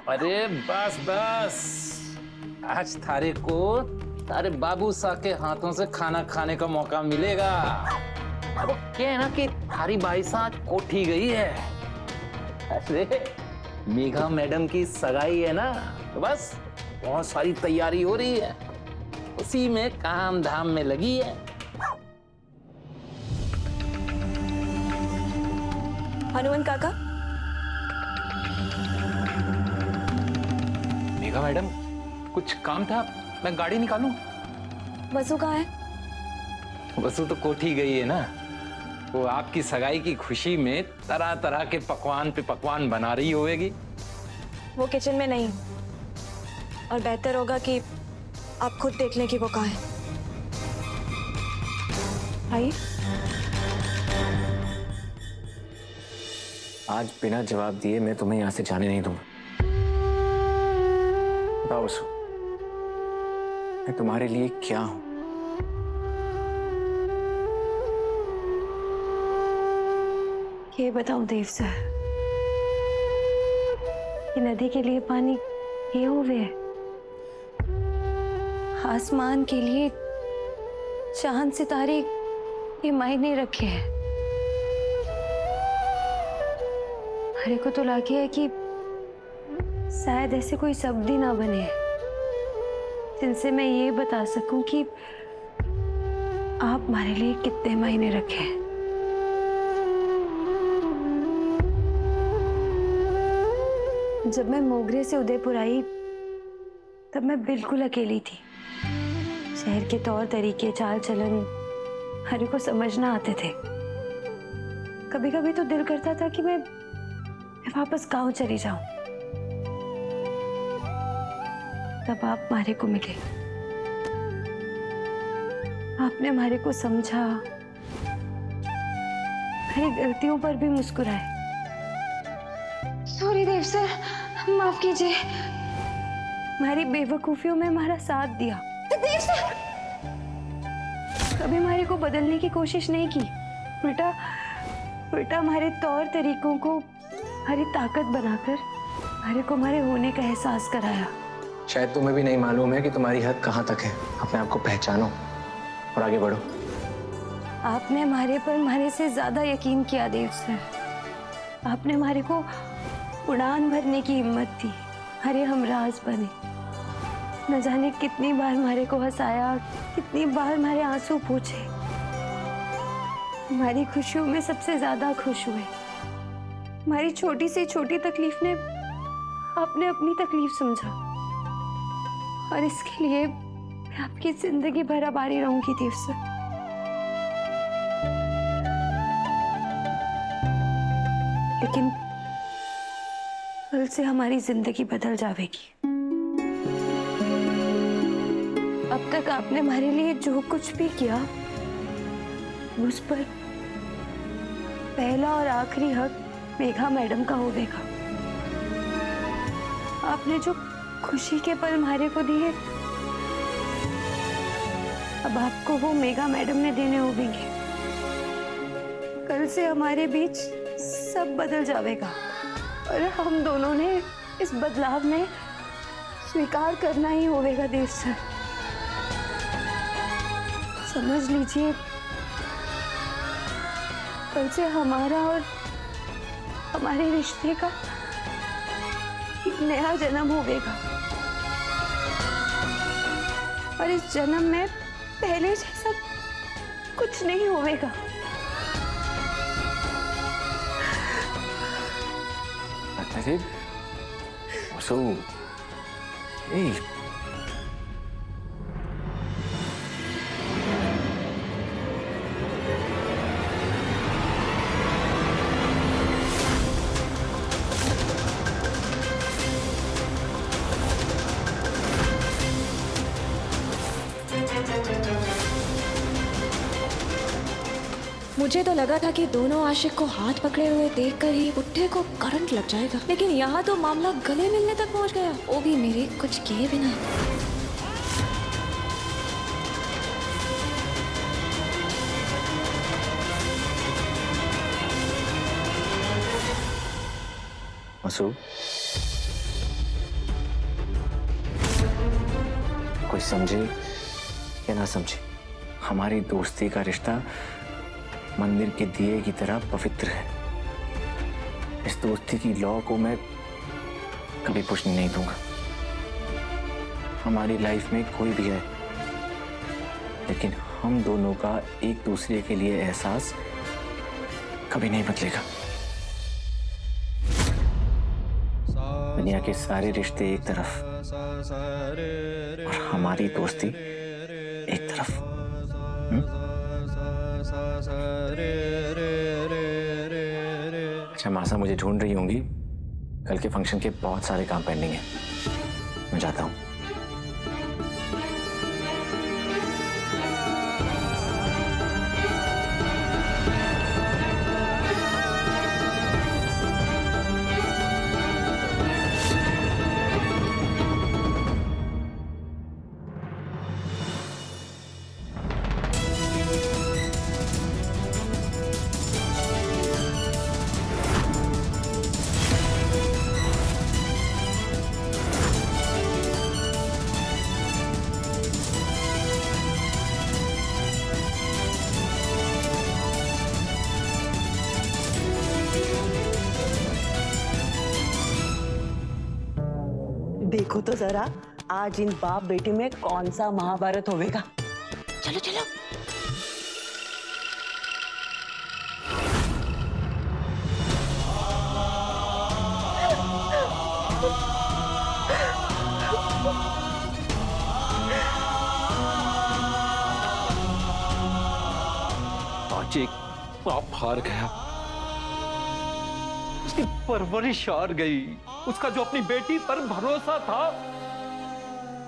अरे बस बस, आज थारे को तारे बाबू सा के हाथों से खाना खाने का मौका मिलेगा। अब क्या है ना कि थारी बाई साथ कोठी गई है। अरे मेघा मैडम की सगाई है ना, तो बस बहुत सारी तैयारी हो रही है, उसी में काम धाम में लगी है। हनुमान काका। मेघा मैडम, कुछ काम था, मैं गाड़ी निकालूं? वसु कहाँ है? वसु तो कोठी गई है ना, वो आपकी सगाई की खुशी में तरह तरह के पकवान पे पकवान बना रही होगी। वो किचन में नहीं, और बेहतर होगा कि आप खुद देख लें कि वो कहाँ है। आइए। आज बिना जवाब दिए मैं तुम्हें यहां से जाने नहीं दूंगा। बताओ वसु, मैं तुम्हारे लिए क्या हूं? ये बताओ देव सर, ये नदी के लिए पानी ये हुए है, आसमान के लिए चांद सितारे ये मायने रखे हैं। हरे को तो लगे है कि शायद ऐसे कोई शब्द ही ना बने जिनसे मैं ये बता सकूं कि आप हमारे लिए कितने मायने रखे हैं। जब मैं मोगरे से उदयपुर आई तब मैं बिल्कुल अकेली थी। शहर के तौर तरीके, चाल चलन हरे को समझ ना आते थे। कभी कभी तो दिल करता था कि मैं वापस गांव चली जाऊं। तब आप मारे को मिले, आपने मारे को समझा, मेरी गलतियों पर भी मुस्कुराए। सॉरी देव सर, माफ कीजिए, हमारी बेवकूफियों में हमारा साथ दिया। देव सर, कभी हमारे को बदलने की कोशिश नहीं की, उल्टा हमारे तौर तरीकों को हमारी ताकत बनाकर हमारे को हमारे होने का एहसास कराया। शायद तुम्हें भी नहीं मालूम है कि तुम्हारी हद कहां तक है। अपने आप को पहचानो और आगे बढ़ो। आपने हमारे पर हमारे से ज्यादा यकीन किया देव सर। आपने हमारे को उड़ान भरने की हिम्मत दी, हरे हमराज बने। न जाने कितनी बार हमारे को हंसाया, कितनी बार हमारे आंसू पोंछे। हमारी खुशियों में सबसे ज्यादा खुश हुए। हमारी छोटी से छोटी तकलीफ ने आपने अपनी तकलीफ समझा, और इसके लिए मैं आपकी जिंदगी भर आभारी रहूंगी देव सर। लेकिन कल से हमारी जिंदगी बदल जाएगी। अब तक आपने हमारे लिए जो कुछ भी किया, उस पर पहला और आखिरी हक मेघा मैडम का होगा। आपने जो खुशी के पल हमारे को दिए, अब आपको वो मेघा मैडम ने देने होंगे। कल से हमारे बीच सब बदल जाएगा, और हम दोनों ने इस बदलाव में स्वीकार करना ही होगा देव सर। समझ लीजिए, कल से हमारा और हमारे रिश्ते का एक नया जन्म होगा, और इस जन्म में पहले जैसा कुछ नहीं होगा। अरे वसु, मुझे तो लगा था कि दोनों आशिक को हाथ पकड़े हुए देखकर ही बुड्ढे को करंट लग जाएगा, लेकिन यहाँ तो मामला गले मिलने तक पहुँच गया, वो भी मेरे कुछ किए बिना। वसु, कोई समझे या ना समझे, हमारी दोस्ती का रिश्ता मंदिर के दिए की तरह पवित्र है। इस दोस्ती की लौ को मैं कभी पुष्टि नहीं दूंगा। हमारी लाइफ में कोई भी है, लेकिन हम दोनों का एक दूसरे के लिए एहसास कभी नहीं बदलेगा। दुनिया के सारे रिश्ते एक तरफ और हमारी दोस्ती एक तरफ। अच्छा, मासा मुझे ढूंढ रही होंगी। कल के फंक्शन के बहुत सारे काम पेंडिंग हैं, मैं जाता हूँ। देखो तो जरा आज इन बाप बेटे में कौन सा महाभारत होवेगा। चलो चलो। आज एक बाप हार गया, उसकी परवरिश हार गई, उसका जो अपनी बेटी पर भरोसा था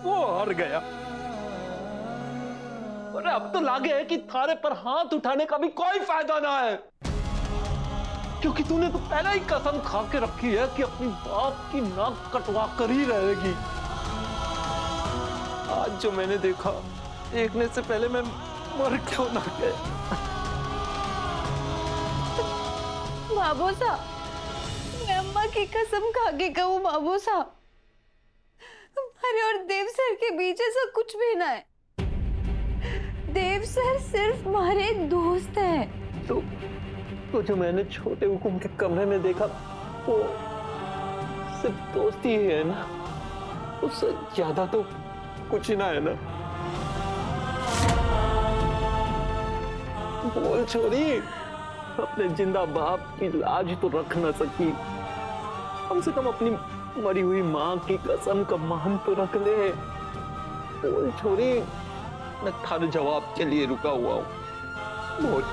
वो हार गया। और अब तो लागे है कि थारे पर हाथ उठाने का भी कोई फायदा ना है, क्योंकि तूने तो पहले ही कसम खा के रखी है कि अपनी बाप की नाक कटवा कर ही रहेगी। आज जो मैंने देखा, देखने से पहले मैं मर क्यों ना गया। बाबूसा, मैं अम्मा की कसम खा के कहूँ बाबूसा, हमारे और देव सर के बीच ऐसा कुछ भी ना है। देव सर सिर्फ हमारे दोस्त हैं। तो जो मैंने छोटे हुकुम के कमरे में देखा वो सिर्फ दोस्ती ही है ना, उससे ज्यादा तो कुछ ना है ना। बोल छोरी, अपने जिंदा बाप की लाज तो रख ना सकी, कम से कम अपनी मरी हुई माँ की कसम का मान तो रख ले। बोल छोरी, मैं थारे जवाब के लिए रुका हुआ हूँ। बोल।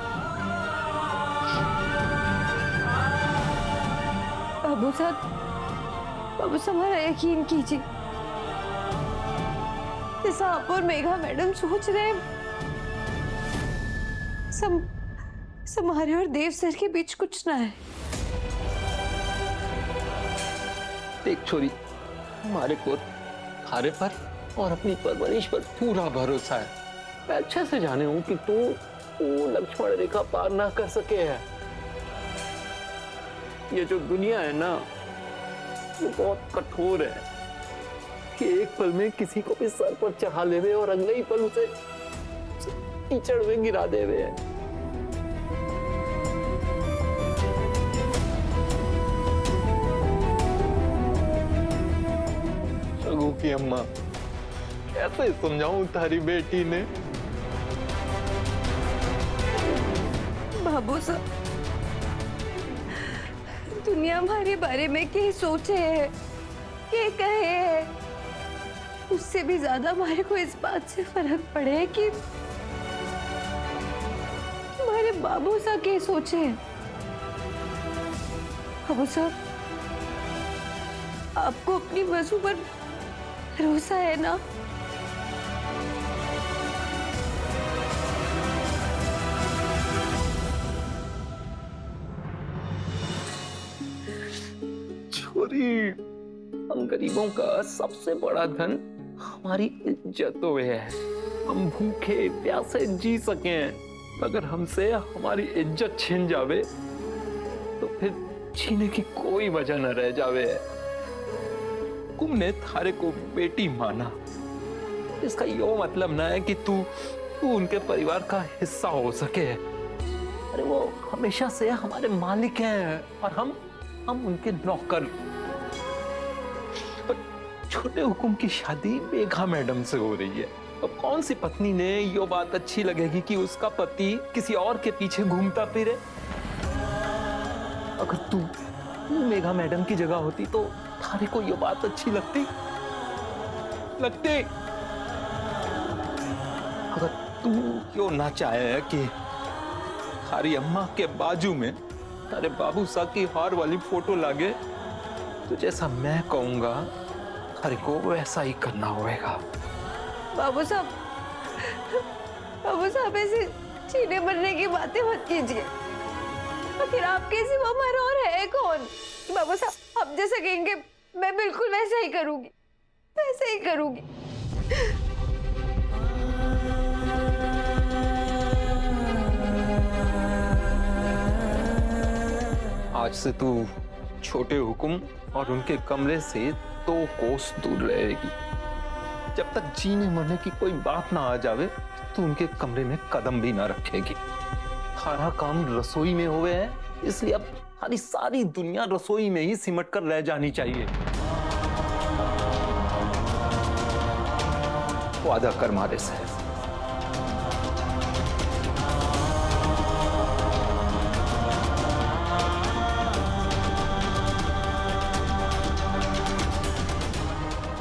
बाबू साहब हमारा यकीन कीजिए, जैसा आप और मेघा मैडम सोच रहे हैं, हमारे और देव सर के बीच कुछ ना है। देख छोरी, हमारे को थारे पर और अपनी परवरिश पर पूरा भरोसा है। मैं अच्छे से जाने हूं कि तू लक्ष्मण रेखा पार ना कर सके है। ये जो दुनिया है ना, ये बहुत कठोर है कि एक पल में किसी को भी सर पर चढ़ा लेवे और अगले ही पल उसे कीचड़ में गिरा देवे है। शगु की अम्मा, कैसे समझाऊं तारी बेटी ने। बाबू साहब, दुनिया हमारे बारे में क्या सोचे है, क्या कहे है, उससे भी ज्यादा हमारे को इस बात से फर्क पड़े है कि हमारे बाबू साहब क्या सोचे हैं। बाबू साहब, आपको अपनी वजू पर भरोसा है ना? छोरी, हम गरीबों का सबसे बड़ा धन हमारी इज्जतों में है। हम भूखे प्यासे जी सके, अगर हमसे हमारी इज्जत छिन जावे तो फिर जीने की कोई वजह न रह जावे। तुमने थारे को बेटी माना, इसका यो मतलब ना है कि तू उनके परिवार का हिस्सा हो सके। अरे वो हमेशा से हमारे मालिक हैं और हम उनके नौकर। पर छोटे हुकुम की शादी मेघा मैडम से हो रही है। अब कौन सी पत्नी ने यो बात अच्छी लगेगी कि उसका पति किसी और के पीछे घूमता फिरे? अगर तू मेघा मैडम की जगह होती तो थारे को ये बात अच्छी लगती? अगर तू क्यों ना चाहे कि थारी अम्मा के बाजू में तारे बाबू साहब की हार वाली फोटो लागे, तो जैसा मैं कहूंगा थारे को वैसा ही करना होगा। बाबू साहब ऐसे चीने बनने की बातें मत कीजिए। आखिर आपके सिवा हमारा और है कौन? बाबू साहब आप जैसा कहेंगे मैं बिल्कुल वैसा ही करूंगी, वैसा ही करूंगी। आज से तू छोटे हुकुम और उनके कमरे से 2 कोस दूर रहेगी। जब तक जीने मरने की कोई बात ना आ जावे तो उनके कमरे में कदम भी ना रखेगी। सारा काम रसोई में हुए है, इसलिए अब हमारी सारी दुनिया रसोई में ही सिमट कर रह जानी चाहिए। वादा कर मारे से।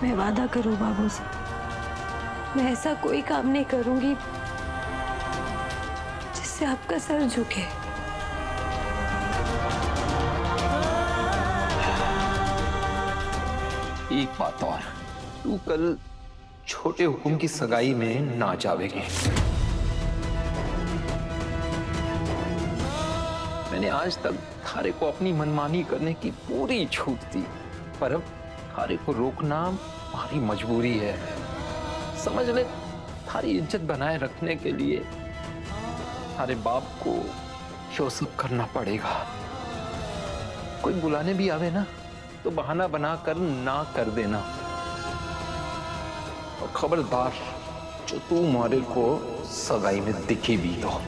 मैं वादा करूं बाबू से, मैं ऐसा कोई काम नहीं करूंगी जिससे आपका सर झुके। एक बात और, तू कल छोटे हुकुम की सगाई में ना जावेगी। मैंने आज तक थारे को अपनी मनमानी करने की पूरी छूट दी, पर अब थारे को रोकना हमारी मजबूरी है। समझ ले, थारी इज्जत बनाए रखने के लिए थारे बाप को यो सब करना पड़ेगा। कोई बुलाने भी आवे ना तो बहाना बनाकर ना कर देना। और खबरदार, जो तू मारे को सगाई में दिखी भी तो।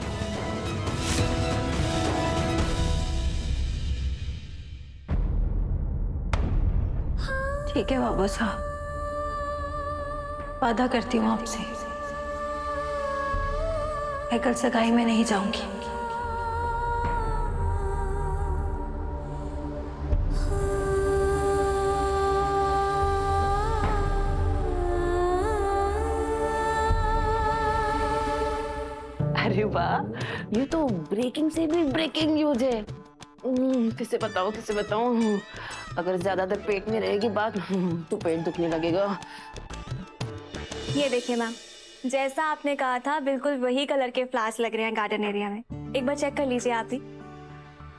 ठीक है बाबू साहब, वादा करती हूँ आपसे, मैं कल सगाई में नहीं जाऊंगी। अरे वाह, ये तो ब्रेकिंग से भी ब्रेकिंग न्यूज है। किसे बताऊं? अगर ज्यादा देर पेट में रहेगी बात तो पेट दुखने लगेगा। ये देखिए मैम, जैसा आपने कहा था बिल्कुल वही कलर के फ्लावर्स लग रहे हैं गार्डन एरिया में। एक बार चेक कर लीजिए आप भी।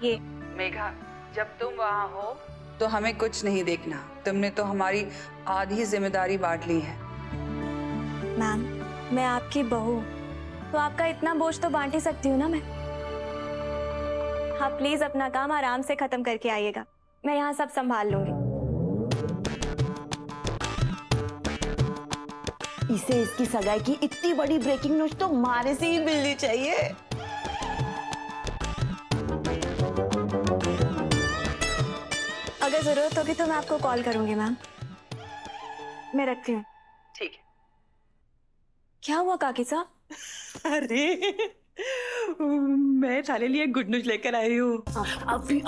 ये मेघा, जब तुम वहाँ हो तो हमें कुछ नहीं देखना। तुमने तो हमारी आधी जिम्मेदारी बांट ली है। मैम, मैं आपकी बहू हूँ, तो आपका इतना बोझ तो बांट ही सकती हूँ ना मैं। आप प्लीज अपना काम आराम से खत्म करके आइएगा, मैं यहाँ सब संभाल लूंगी। इसे इसकी सगाई की इतनी बड़ी ब्रेकिंग न्यूज तो मारे से ही मिलनी चाहिए। अगर जरूरत होगी तो मैं आपको कॉल करूंगी मैम। मैं रखती हूँ। ठीक है। क्या हुआ काकी साहब? अरे मैं थारे लिए गुड न्यूज लेकर आई हूँ।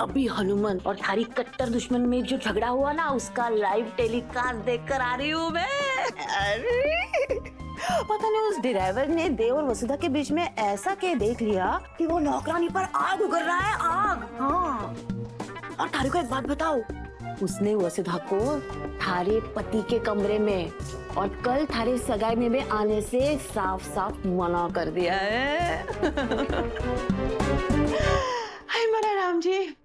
अभी हनुमान और थारी कट्टर दुश्मन में जो झगड़ा हुआ ना, उसका लाइव टेलीकास्ट देखकर आ रही हूँ मैं। अरे पता नहीं उस ड्राइवर ने देव और वसुधा के बीच में ऐसा क्या देख लिया कि वो नौकरानी पर आग उगल रहा है, आग। हाँ, और थारी को एक बात बताओ, उसने वसुधा को थारे पति के कमरे में और कल थारे सगाई में भी आने से साफ साफ मना कर दिया है। हाय मेरा राम जी,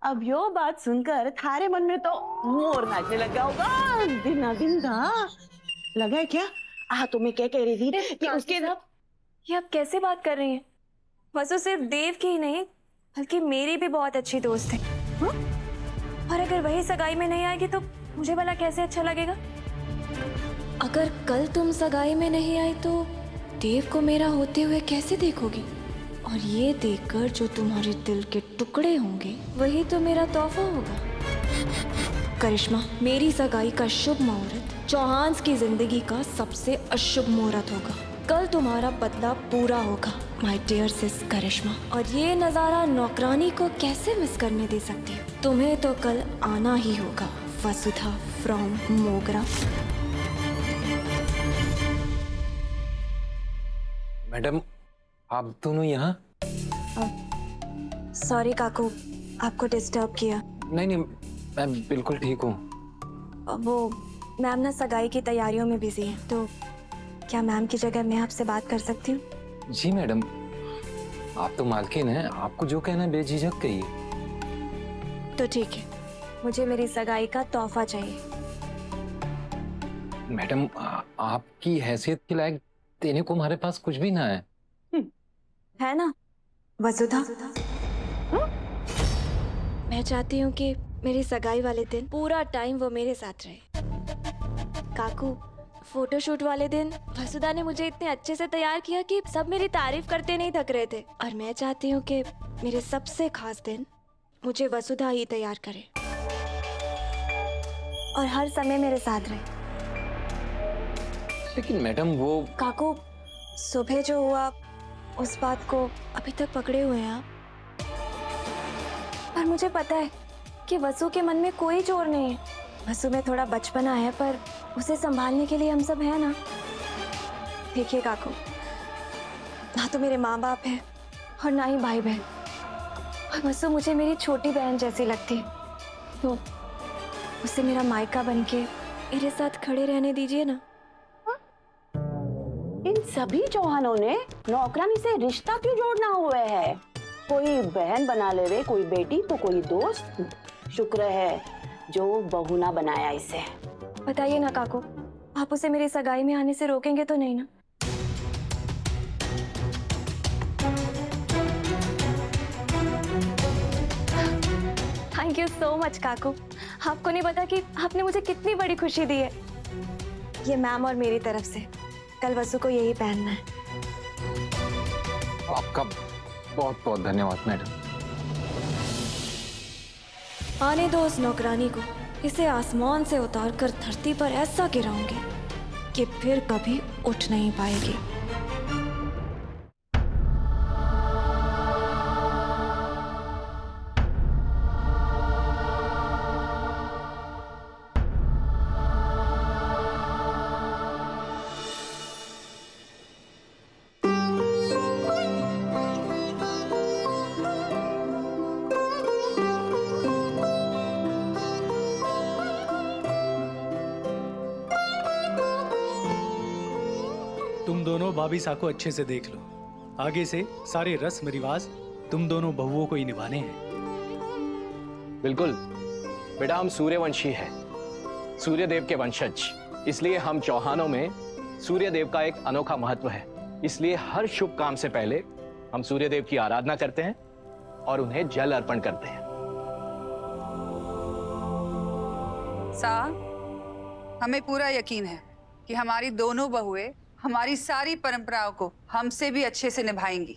अब यो बात सुनकर थारे मन में तो मोर नाचने लगा होगा। दिन था लगा है क्या? तो मैं क्या कह रही थी कि उसके ये आप कैसे बात कर रही हैं? वसु सिर्फ देव की ही नहीं बल्कि मेरी भी बहुत अच्छी दोस्त है। हाँ? और अगर वही सगाई में नहीं आएगी तो मुझे भला कैसे अच्छा लगेगा? अगर कल तुम सगाई में नहीं आई तो देव को मेरा होते हुए कैसे देखोगी? और ये देखकर जो तुम्हारे दिल के टुकड़े होंगे वही तो मेरा तोहफा होगा। करिश्मा, मेरी सगाई का शुभ मुहूर्त चौहान की जिंदगी का सबसे अशुभ मुहूर्त होगा। कल तुम्हारा बदला पूरा होगा माय डियर सिस करिश्मा। और ये नज़ारा नौकरानी को कैसे मिस करने दे सकती हूँ? तुम्हें तो कल आना ही होगा वसुधा फ्रॉम मोगरा। मैडम, आप दोनों यहाँ? सॉरी काकू, आपको डिस्टर्ब किया। नहीं नहीं, मैं बिल्कुल ठीक हूँ। वो मैम ना सगाई की तैयारियों में बिजी हैं, तो क्या मैम की जगह मैं आपसे बात कर सकती हूँ? जी मैडम, आप तो मालकिन हैं, आपको जो कहना है बेझिझक कहिए। तो ठीक है, मुझे मेरी सगाई का तोहफा चाहिए। मैडम, आपकी हैसियत के लायक देने को हमारे पास कुछ भी ना है। है ना वसुधा? मैं चाहती हूँ कि मेरी सगाई वाले दिन पूरा टाइम वो मेरे साथ रहे। काकू, फोटोशूट वाले दिन वसुधा ने मुझे इतने अच्छे से तैयार किया कि सब मेरी तारीफ करते नहीं थक रहे थे। और मैं चाहती हूँ कि मेरे सबसे खास दिन मुझे वसुधा ही तैयार करे और हर समय मेरे साथ रहे। लेकिन मैडम वो काकू, सुबह जो हुआ उस बात को अभी तक पकड़े हुए हैं आप। पर मुझे पता है कि वसु के मन में कोई चोर नहीं है। वसु में थोड़ा बचपना है, पर उसे संभालने के लिए हम सब हैं ना। देखिए काकू, ना तो मेरे माँ बाप हैं और ना ही भाई बहन, और वसु मुझे मेरी छोटी बहन जैसी लगती है, तो उसे मेरा मायका बनके मेरे साथ खड़े रहने दीजिए ना। इन सभी चौहानों ने नौकरानी से रिश्ता क्यों जोड़ना हुआ है? कोई बहन बना ले रे, कोई बेटी तो कोई दोस्त। शुक्र है जो बहू ना बनाया इसे। बताइए ना काकू, आप उसे मेरी सगाई में आने से रोकेंगे तो नहीं ना? थैंक यू सो मच काकू। आपको नहीं पता कि आपने मुझे कितनी बड़ी खुशी दी है। ये मैम और मेरी तरफ से कल वसु को यही पहनना है। आपका बहुत बहुत धन्यवाद मैडम। आने दो उस नौकरानी को, इसे आसमान से उतारकर धरती पर ऐसा गिराऊंगी कि फिर कभी उठ नहीं पाएगी। तुम दोनों भाभी सा को अच्छे से देख लो। आगे से सारे रस्म रिवाज तुम दोनों बहुओं को ही निभाने हैं। बिल्कुल बेटा, हम सूर्यवंशी हैं, सूर्यदेव के वंशज। इसलिए हम चौहानों में सूर्यदेव का एक अनोखा महत्व है। इसलिए हर शुभ काम से पहले हम सूर्यदेव की आराधना करते हैं और उन्हें जल अर्पण करते हैं। सा, हमें पूरा यकीन है कि हमारी दोनों बहुएं हमारी सारी परंपराओं को हमसे भी अच्छे से निभाएंगी।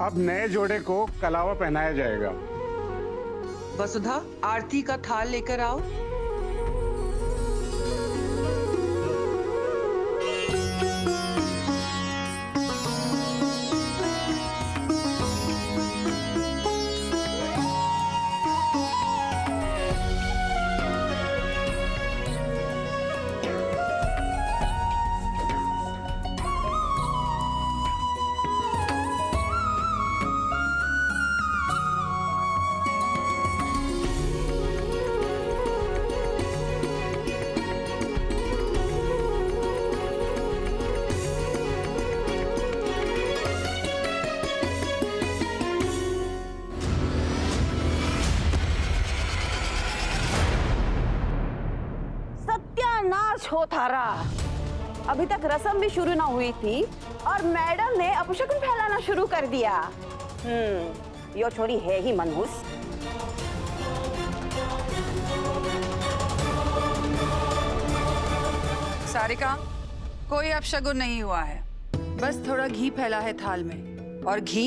अब नए जोड़े को कलावा पहनाया जाएगा। वसुधा, आरती का थाल लेकर आओ। सत्यानाश हो थारा। अभी तक रस्म भी शुरू ना हुई थी और मैडम ने अपशकुन फैलाना शुरू कर दिया। यो छोरी है ही मनहूस। सारिका, कोई अपशगुन नहीं हुआ है, बस थोड़ा घी फैला है थाल में, और घी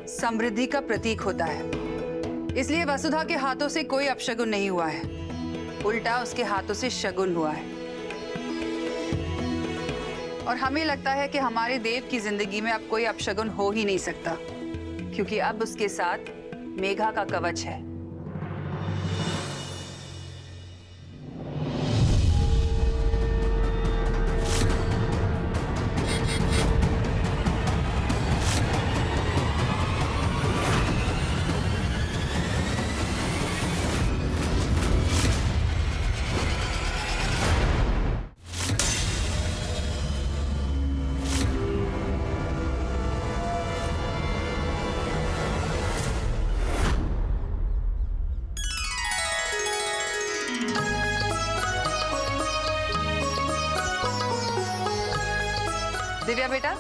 समृद्धि का प्रतीक होता है, इसलिए वसुधा के हाथों से कोई अपशगुन नहीं हुआ है, उल्टा उसके हाथों से शगुन हुआ है। और हमें लगता है कि हमारे देव की जिंदगी में अब कोई अपशगुन हो ही नहीं सकता, क्योंकि अब उसके साथ मेघा का कवच है। दिव्या बेटा,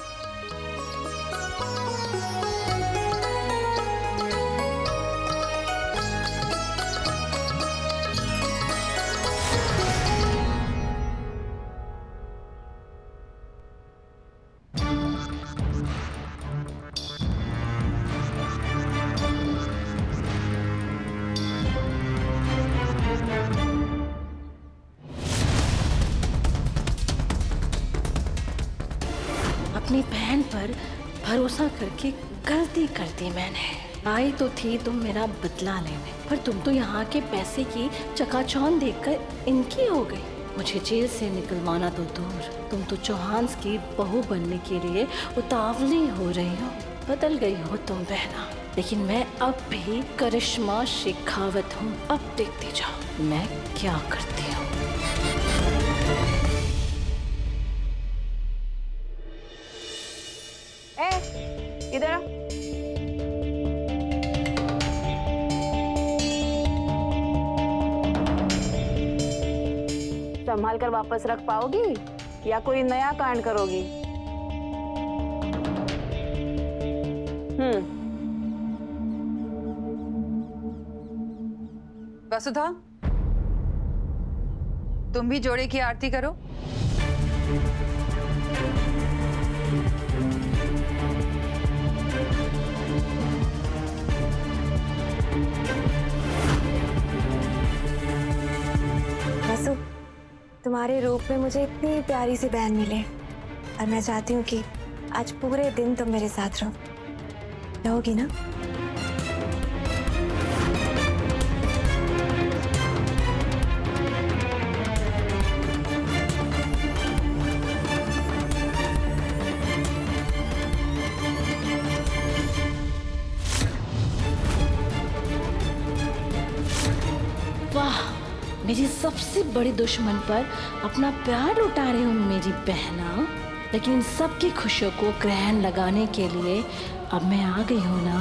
अपनी बहन पर भरोसा करके गलती कर दी मैंने। आई तो थी तुम मेरा बदला लेने, पर तुम तो यहाँ के पैसे की चकाचौंध देखकर इनकी हो गई। मुझे जेल से निकलवाना तो दूर, तुम तो चौहान की बहू बनने के लिए उतावली हो रही हो। बदल गई हो तुम बहना, लेकिन मैं अब भी करिश्मा शेखावत हूँ। अब देखते जाओ मैं क्या करती हूँ। इधर आ। संभाल कर वापस रख पाओगी या कोई नया कांड करोगी? वसुधा, तुम भी जोड़े की आरती करो। वसु, तुम्हारे रूप में मुझे इतनी प्यारी सी बहन मिले, और मैं चाहती हूँ कि आज पूरे दिन तुम मेरे साथ रहोगी ना? वाह, मेरी सबसे बड़ी दुश्मन पर अपना प्यार लुटा रही हूँ मेरी बहना। लेकिन इन सबकी खुशियों को ग्रहण लगाने के लिए अब मैं आ गई हूँ ना।